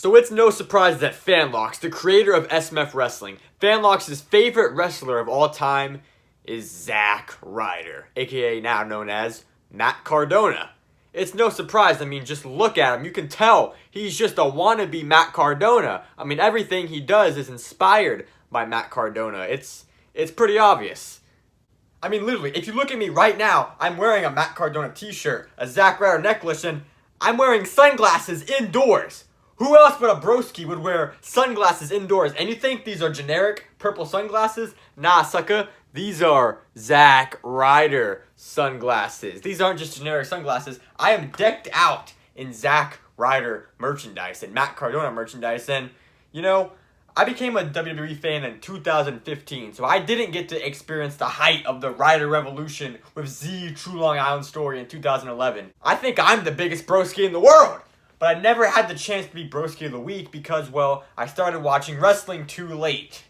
So it's no surprise that Fanlox, the creator of SMF Wrestling, Fanlox's favorite wrestler of all time is Zack Ryder, aka now known as Matt Cardona. It's no surprise, just look at him. You can tell he's just a wannabe Matt Cardona. Everything he does is inspired by Matt Cardona. It's pretty obvious. Literally, if you look at me right now, I'm wearing a Matt Cardona t-shirt, a Zack Ryder necklace, and I'm wearing sunglasses indoors. Who else but a Broski would wear sunglasses indoors? And you think these are generic purple sunglasses? Nah, sucker. These are Zack Ryder sunglasses. These aren't just generic sunglasses. I am decked out in Zack Ryder merchandise and Matt Cardona merchandise. And, I became a WWE fan in 2015, so I didn't get to experience the height of the Ryder revolution with Z True Long Island Story in 2011. I think I'm the biggest Broski in the world, but I never had the chance to be Broski of the Week because, I started watching wrestling too late.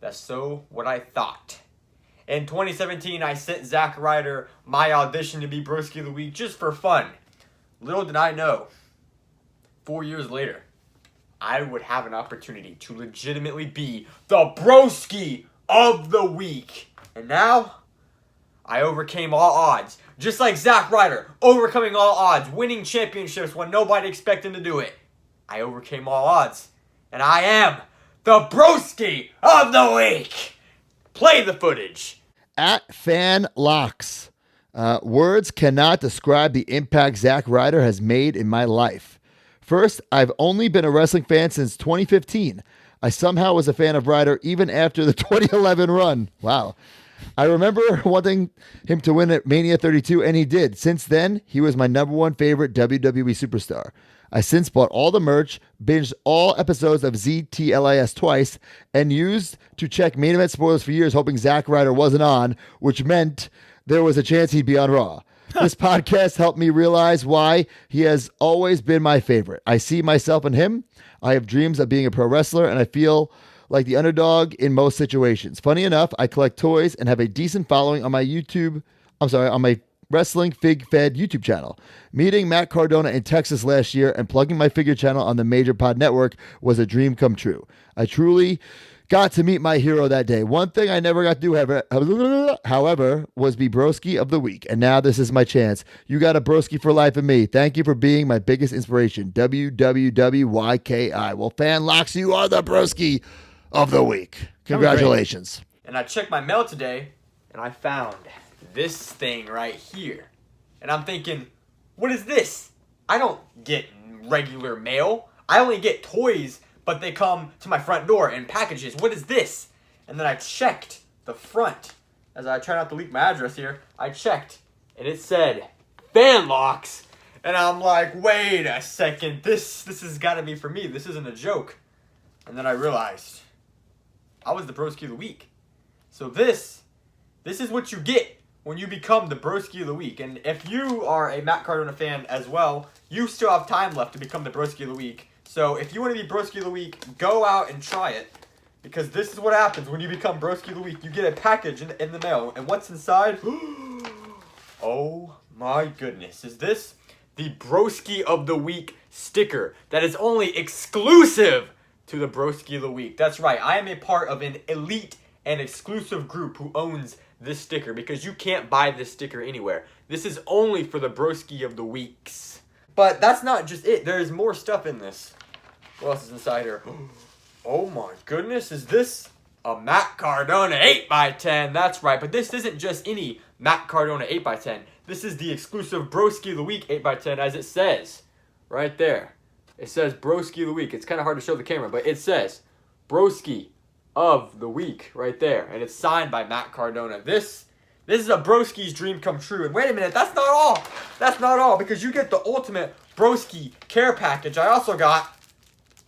That's so what I thought. In 2017, I sent Zack Ryder my audition to be Broski of the Week just for fun. Little did I know, 4 years later, I would have an opportunity to legitimately be the Broski of the Week. And now, I overcame all odds. Just like Zack Ryder, overcoming all odds, winning championships when nobody expected him to do it. I overcame all odds. And I am the Broski of the Week. Play the footage. At Fanlox. Words cannot describe the impact Zack Ryder has made in my life. First, I've only been a wrestling fan since 2015. I somehow was a fan of Ryder even after the 2011 run. Wow. I remember wanting him to win at Mania 32, and he did. Since then, he was my number one favorite WWE superstar. I since bought all the merch, binged all episodes of ZTLIS twice, and used to check main event spoilers for years, hoping Zack Ryder wasn't on, which meant there was a chance he'd be on Raw. This podcast helped me realize why he has always been my favorite. I see myself in him. I have dreams of being a pro wrestler, and I feel like the underdog in most situations. Funny enough, I collect toys and have a decent following on my on my Wrestling Fig Fed YouTube channel. Meeting Matt Cardona in Texas last year and plugging my figure channel on the Major Pod Network was a dream come true. I truly got to meet my hero that day. One thing I never got to do, however, was be Broski of the Week. And now this is my chance. You got a Broski for life in me. Thank you for being my biggest inspiration. WWWYKI. Well, Fanlox, you are the Broski of the Week. Congratulations. And I checked my mail today, and I found this thing right here. And I'm thinking, what is this? I don't get regular mail. I only get toys, but they come to my front door in packages. What is this? And then I checked the front. As I try not to leak my address here, I checked, and it said Fanlox. And I'm like, wait a second, this has got to be for me. This isn't a joke. And then I realized I was the Broski of the Week. So this is what you get when you become the Broski of the Week. And if you are a Matt Cardona fan as well, you still have time left to become the Broski of the Week. So if you want to be Broski of the Week, go out and try it. Because this is what happens when you become Broski of the Week. You get a package in the mail. And what's inside? Oh my goodness. Is this the Broski of the Week sticker that is only exclusive to the Broski of the Week? That's right. I am a part of an elite and exclusive group who owns this sticker, because you can't buy this sticker anywhere. This is only for the Broski of the Weeks. But that's not just it. There is more stuff in this. What else is inside here? Oh my goodness, is this a Matt Cardona 8x10? That's right, but this isn't just any Matt Cardona 8x10. This is the exclusive Broski of the Week 8x10, as it says right there. It says Broski of the Week. It's kind of hard to show the camera, but it says Broski of the Week right there, and it's signed by Matt Cardona. This is a Broski's dream come true. And wait a minute, that's not all. That's not all, because you get the ultimate Broski care package. I also got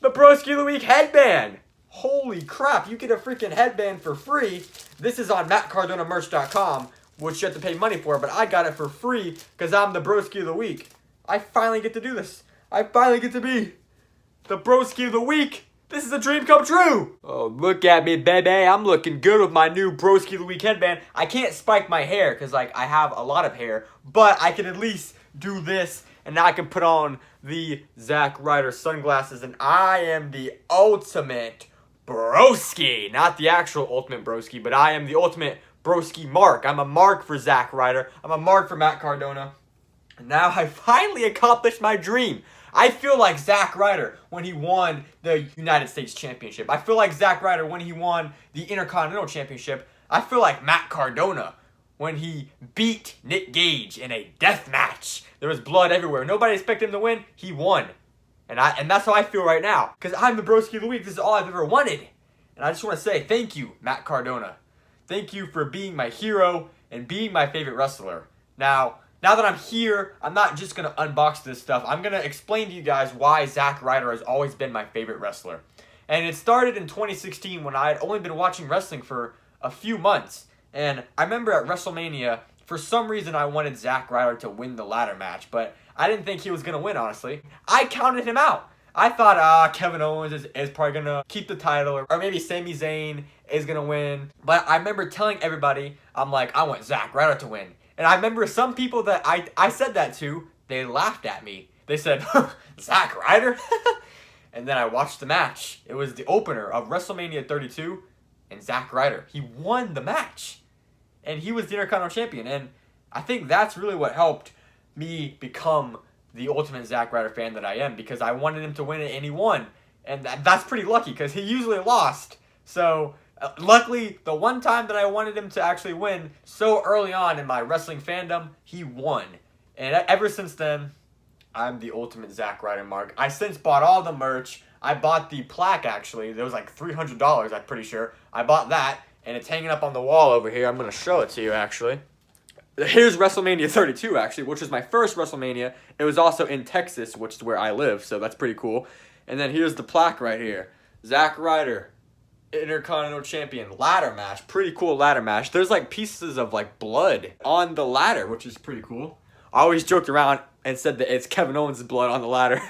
the Broski of the Week headband. Holy crap, you get a freaking headband for free. This is on mattcardonamerch.com, which you have to pay money for, but I got it for free because I'm the Broski of the Week. I finally get to do this. I finally get to be the Broski of the Week. This is a dream come true. Oh, look at me, baby. I'm looking good with my new Broski of the Week headband. I can't spike my hair because, I have a lot of hair, but I can at least do this and now I can put on the Zack Ryder sunglasses, and I am the ultimate Broski. Not the actual ultimate Broski, but I am the ultimate Broski mark. I'm a mark for Zack Ryder. I'm a mark for Matt Cardona. And now I finally accomplished my dream. I feel like Zack Ryder when he won the United States Championship. I feel like Zack Ryder when he won the Intercontinental Championship. I feel like Matt Cardona when he beat Nick Gage in a death match. There was blood everywhere. Nobody expected him to win. He won. And that's how I feel right now. Because I'm the Broski of the Week. This is all I've ever wanted. And I just want to say thank you, Matt Cardona. Thank you for being my hero and being my favorite wrestler. Now that I'm here, I'm not just going to unbox this stuff. I'm going to explain to you guys why Zack Ryder has always been my favorite wrestler. And it started in 2016 when I had only been watching wrestling for a few months. And I remember at WrestleMania, for some reason I wanted Zack Ryder to win the ladder match. But I didn't think he was going to win, honestly. I counted him out. I thought, Kevin Owens is probably going to keep the title. Or maybe Sami Zayn is going to win. But I remember telling everybody, I'm like, I want Zack Ryder to win. And I remember some people that I said that to, they laughed at me. They said, Zack Ryder? And then I watched the match. It was the opener of WrestleMania 32, and Zack Ryder, he won the match. And he was the Intercontinental Champion. And I think that's really what helped me become the ultimate Zack Ryder fan that I am, because I wanted him to win it, and he won. And that's pretty lucky, because he usually lost. So luckily, the one time that I wanted him to actually win so early on in my wrestling fandom, he won. And ever since then, I'm the ultimate Zack Ryder mark. I since bought all the merch. I bought the plaque, actually. It was like $300, I'm pretty sure. I bought that, and it's hanging up on the wall over here. I'm going to show it to you, actually. Here's WrestleMania 32, actually, which was my first WrestleMania. It was also in Texas, which is where I live, so that's pretty cool. And then here's the plaque right here. Zack Ryder, Intercontinental Champion, ladder match. Pretty cool ladder match. There's like pieces of like blood on the ladder, which is pretty cool. I always joked around and said that it's Kevin Owens' blood on the ladder.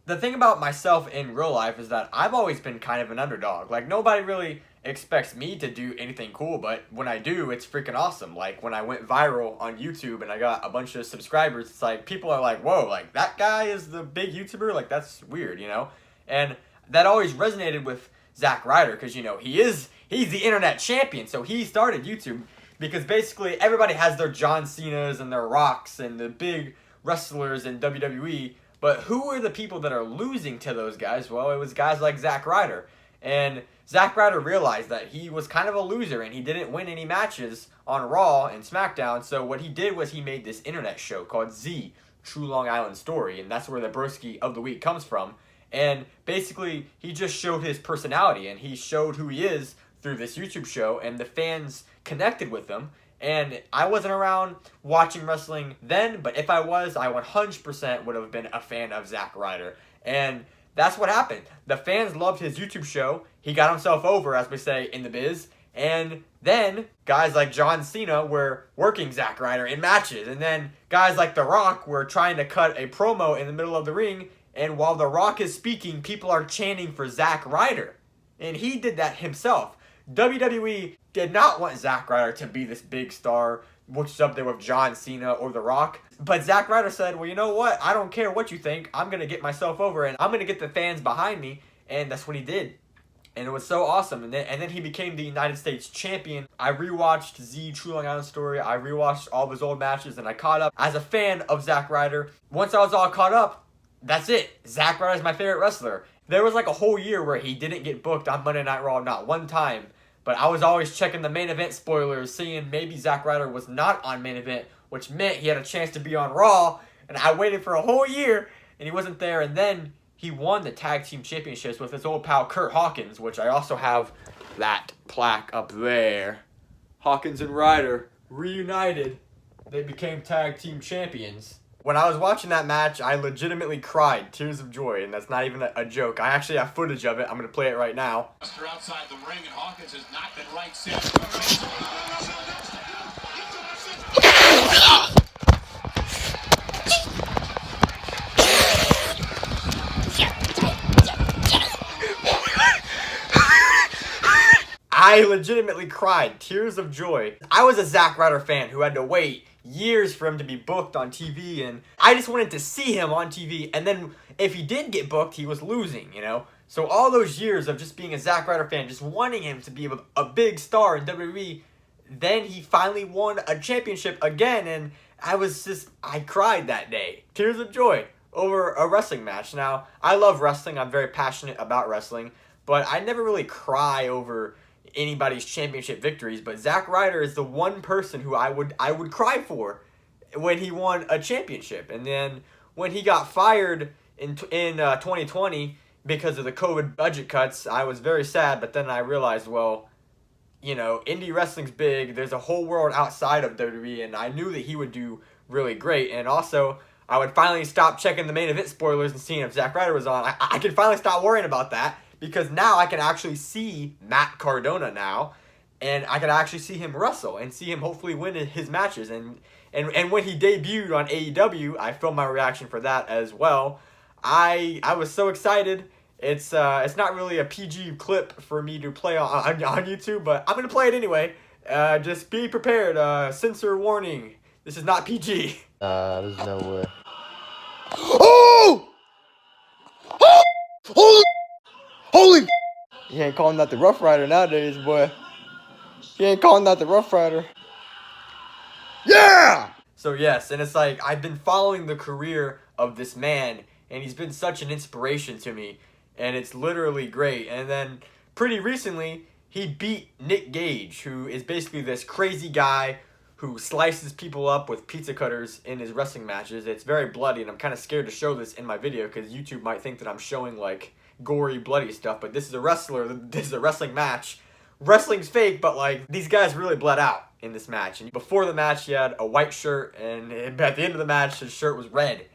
The thing about myself in real life is that I've always been kind of an underdog. Like, nobody really expects me to do anything cool, but when I do, it's freaking awesome. Like, when I went viral on YouTube and I got a bunch of subscribers, it's like, people are like, whoa, like, that guy is the big YouTuber? Like, that's weird, you know? And that always resonated with Zack Ryder, because, you know, he's the internet champion, so he started YouTube, because basically everybody has their John Cenas and their Rocks and the big wrestlers in WWE, but who are the people that are losing to those guys? Well, it was guys like Zack Ryder. And Zack Ryder realized that he was kind of a loser and he didn't win any matches on Raw and SmackDown. So what he did was he made this internet show called Z, True Long Island Story. And that's where the Broski of the Week comes from. And basically, he just showed his personality and he showed who he is through this YouTube show. And the fans connected with him. And I wasn't around watching wrestling then, but if I was, I 100% would have been a fan of Zack Ryder. And that's what happened. The fans loved his YouTube show. He got himself over, as we say in the biz. And then guys like John Cena were working Zack Ryder in matches. And then guys like The Rock were trying to cut a promo in the middle of the ring. And while The Rock is speaking, people are chanting for Zack Ryder. And he did that himself. WWE did not want Zack Ryder to be this big star, which is up there with John Cena or The Rock. But Zack Ryder said, well, you know what? I don't care what you think. I'm going to get myself over and I'm going to get the fans behind me. And that's what he did. And it was so awesome. And then he became the United States champion. I rewatched Z True Long Island Story. I rewatched all of his old matches and I caught up as a fan of Zack Ryder. Once I was all caught up, that's it. Zack Ryder is my favorite wrestler. There was like a whole year where he didn't get booked on Monday Night Raw, not one time. But I was always checking the main event spoilers, seeing maybe Zack Ryder was not on main event, which meant he had a chance to be on Raw. And I waited for a whole year, and he wasn't there. And then he won the tag team championships with his old pal Kurt Hawkins, which I also have that plaque up there. Hawkins and Ryder reunited. They became tag team champions. When I was watching that match, I legitimately cried, tears of joy, and that's not even a joke. I actually have footage of it. I'm going to play it right now. Outside the ring, and Hawkins has not been right since. I legitimately cried, tears of joy. I was a Zack Ryder fan who had to wait years for him to be booked on TV, and I just wanted to see him on TV. And then if he did get booked, he was losing, you know? So all those years of just being a Zack Ryder fan, just wanting him to be a big star in WWE, then he finally won a championship again, and I cried that day. Tears of joy over a wrestling match. Now, I love wrestling. I'm very passionate about wrestling, but I never really cry over anybody's championship victories. But Zack Ryder is the one person who I would cry for when he won a championship. And then when he got fired in 2020 because of the COVID budget cuts, I was very sad. But then I realized, well, you know, indie wrestling's big. There's a whole world outside of WWE, and I knew that he would do really great. And also, I would finally stop checking the main event spoilers and seeing if Zack Ryder was on. I can finally stop worrying about that, because now I can actually see Matt Cardona now, and I can actually see him wrestle and see him hopefully win his matches. And when he debuted on AEW, I filmed my reaction for that as well. I was so excited. It's not really a PG clip for me to play on YouTube, but I'm gonna play it anyway. Just be prepared. Censor warning. This is not PG. There's no way. Oh! Oh! Holy! You ain't calling that the Rough Rider nowadays, boy. You ain't calling that the Rough Rider. Yeah! So yes, and it's like, I've been following the career of this man, and he's been such an inspiration to me, and it's literally great. And then pretty recently, he beat Nick Gage, who is basically this crazy guy who slices people up with pizza cutters in his wrestling matches. It's very bloody, and I'm kind of scared to show this in my video because YouTube might think that I'm showing like gory, bloody stuff, but this is a wrestler, this is a wrestling match. Wrestling's fake, but like, these guys really bled out in this match. And before the match, he had a white shirt, and at the end of the match, his shirt was red.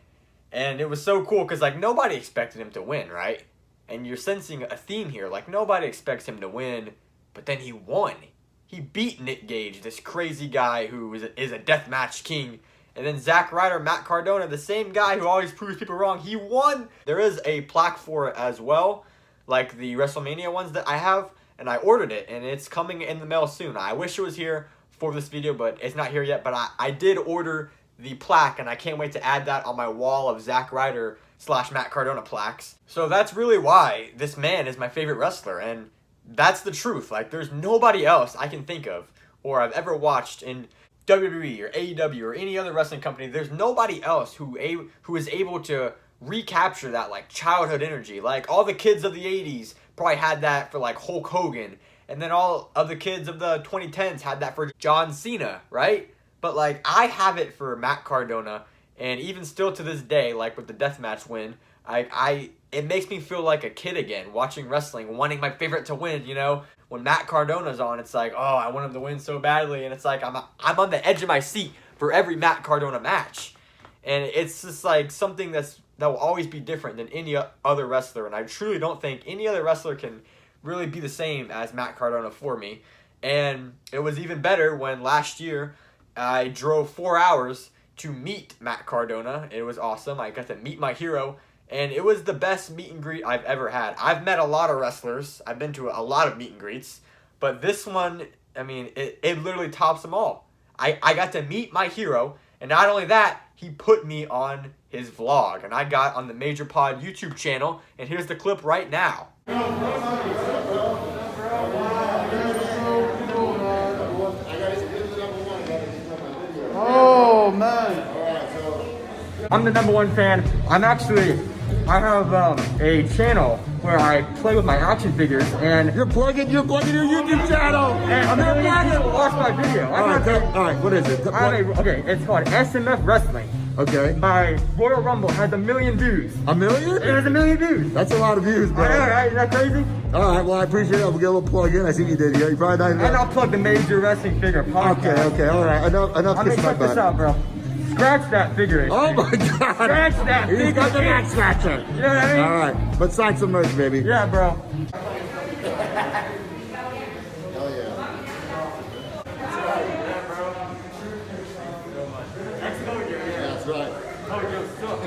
And it was so cool, because like, nobody expected him to win, right? And you're sensing a theme here, like, nobody expects him to win, but then he won. He beat Nick Gage, this crazy guy who is a deathmatch king. And then Zack Ryder, Matt Cardona, the same guy who always proves people wrong, he won. There is a plaque for it as well, like the WrestleMania ones that I have, and I ordered it, and it's coming in the mail soon. I wish it was here for this video, but it's not here yet. But I did order the plaque, and I can't wait to add that on my wall of Zack Ryder / Matt Cardona plaques. So that's really why this man is my favorite wrestler, and that's the truth. Like, there's nobody else I can think of or I've ever watched in WWE or AEW or any other wrestling company. There's nobody else who is able to recapture that like childhood energy. Like, all the kids of the 80s probably had that for like Hulk Hogan, and then all of the kids of the 2010s had that for John Cena, right? But like, I have it for Matt Cardona, and even still to this day, like with the deathmatch win, it makes me feel like a kid again, watching wrestling, wanting my favorite to win, you know? When Matt Cardona's on, it's like, oh, I want him to win so badly, and it's like, I'm on the edge of my seat for every Matt Cardona match. And it's just like something that will always be different than any other wrestler, and I truly don't think any other wrestler can really be the same as Matt Cardona for me. And it was even better when last year I drove 4 hours to meet Matt Cardona. It was awesome. I got to meet my hero, and it was the best meet and greet I've ever had. I've met a lot of wrestlers. I've been to a lot of meet and greets, but this one, I mean, it literally tops them all. I got to meet my hero, and not only that, he put me on his vlog, and I got on the Major Pod YouTube channel, and here's the clip right now. Oh man! I'm the #1 fan. I have a channel where I play with my action figures, and You're plugging your YouTube channel. I'm gonna watch my video. All right, what is it? Okay, it's called SMF Wrestling. Okay. My Royal Rumble has 1 million views. 1 million? It has 1 million views. That's a lot of views, bro. I know, right? Is that crazy? All right, well, I appreciate it. We'll get a little plug in. I see what you did here. You probably not even... And I'll plug the Major Wrestling Figure podcast. Okay, all right. Enough I mean, kissing my check this butt. out, bro. Scratch that figure. Oh my God! Scratch that He's figure. got the back scratcher. You know what I mean? All right, let's sign some merch, baby. Yeah, bro. That's right.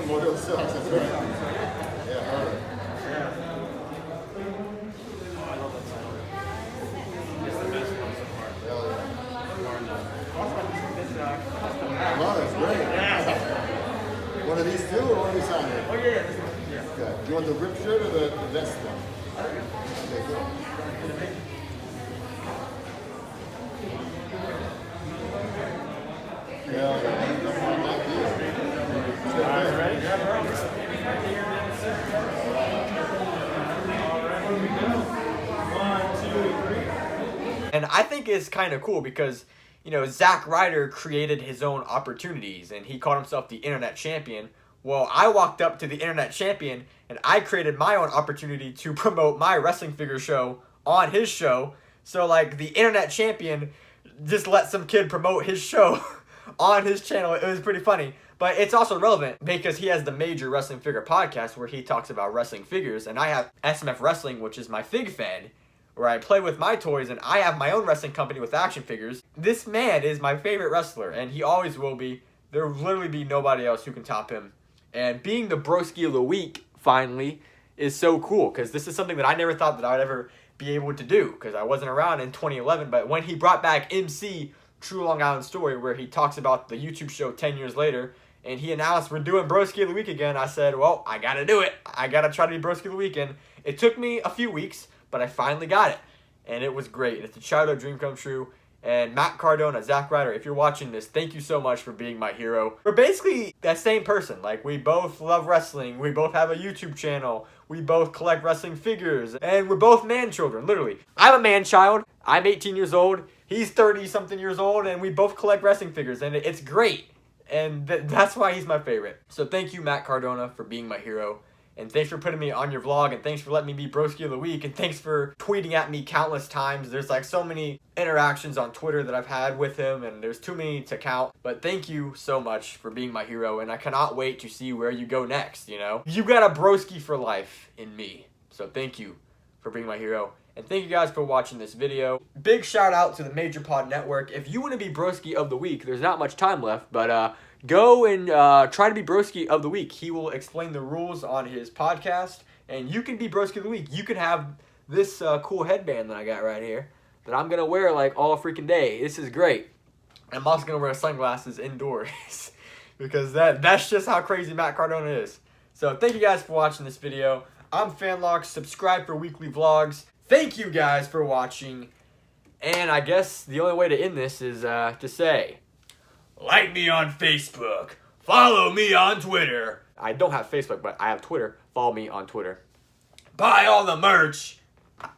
Mojo sucks. That's right. Yeah, all right. Okay, good. Yeah, I like these. And I think it's kind of cool because, you know, Zack Ryder created his own opportunities and he called himself the internet champion. Well, I walked up to the internet champion and I created my own opportunity to promote my wrestling figure show on his show. So, like, the internet champion just let some kid promote his show on his channel. It was pretty funny. But it's also relevant because he has the Major Wrestling Figure podcast where he talks about wrestling figures. And I have SMF Wrestling, which is my fig fed, where I play with my toys, and I have my own wrestling company with action figures. This man is my favorite wrestler, and he always will be. There will literally be nobody else who can top him. And being the Broski of the Week, finally, is so cool, because this is something that I never thought that I would ever be able to do, because I wasn't around in 2011, but when he brought back MC True Long Island Story, where he talks about the YouTube show 10 years later, and he announced we're doing Broski of the Week again, I said, well, I gotta do it. I gotta try to be Broski of the Week, and it took me a few weeks, but I finally got it, and it was great. It's a childhood dream come true. And Matt Cardona, Zack Ryder, if you're watching this, thank you so much for being my hero. We're basically that same person. Like, we both love wrestling. We both have a YouTube channel. We both collect wrestling figures. And we're both man children, literally. I'm a man child. I'm 18 years old. He's 30-something years old. And we both collect wrestling figures. And it's great. And that's why he's my favorite. So thank you, Matt Cardona, for being my hero. And thanks for putting me on your vlog, and thanks for letting me be Broski of the Week, and thanks for tweeting at me countless times. There's like so many interactions on Twitter that I've had with him, and there's too many to count. But thank you so much for being my hero, and I cannot wait to see where you go next, you know? You got a Broski for life in me. So thank you for being my hero. And thank you guys for watching this video. Big shout out to the Major Pod Network. If you want to be Broski of the Week, there's not much time left, but go and try to be Broski of the Week. He will explain the rules on his podcast, and you can be Broski of the Week. You can have this cool headband that I got right here that I'm going to wear like all freaking day. This is great. I'm also going to wear sunglasses indoors because that's just how crazy Matt Cardona is. So thank you guys for watching this video. I'm Fanlox. Subscribe for weekly vlogs. Thank you guys for watching. And I guess the only way to end this is to say, like me on Facebook. Follow me on Twitter. I don't have Facebook, but I have Twitter. Follow me on Twitter. Buy all the merch.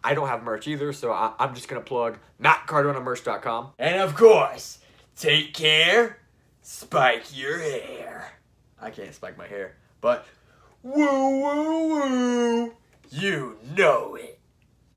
I don't have merch either, so I'm just going to plug mattcardonamerch.com. And of course, take care. Spike your hair. I can't spike my hair, but woo, woo, woo. You know it.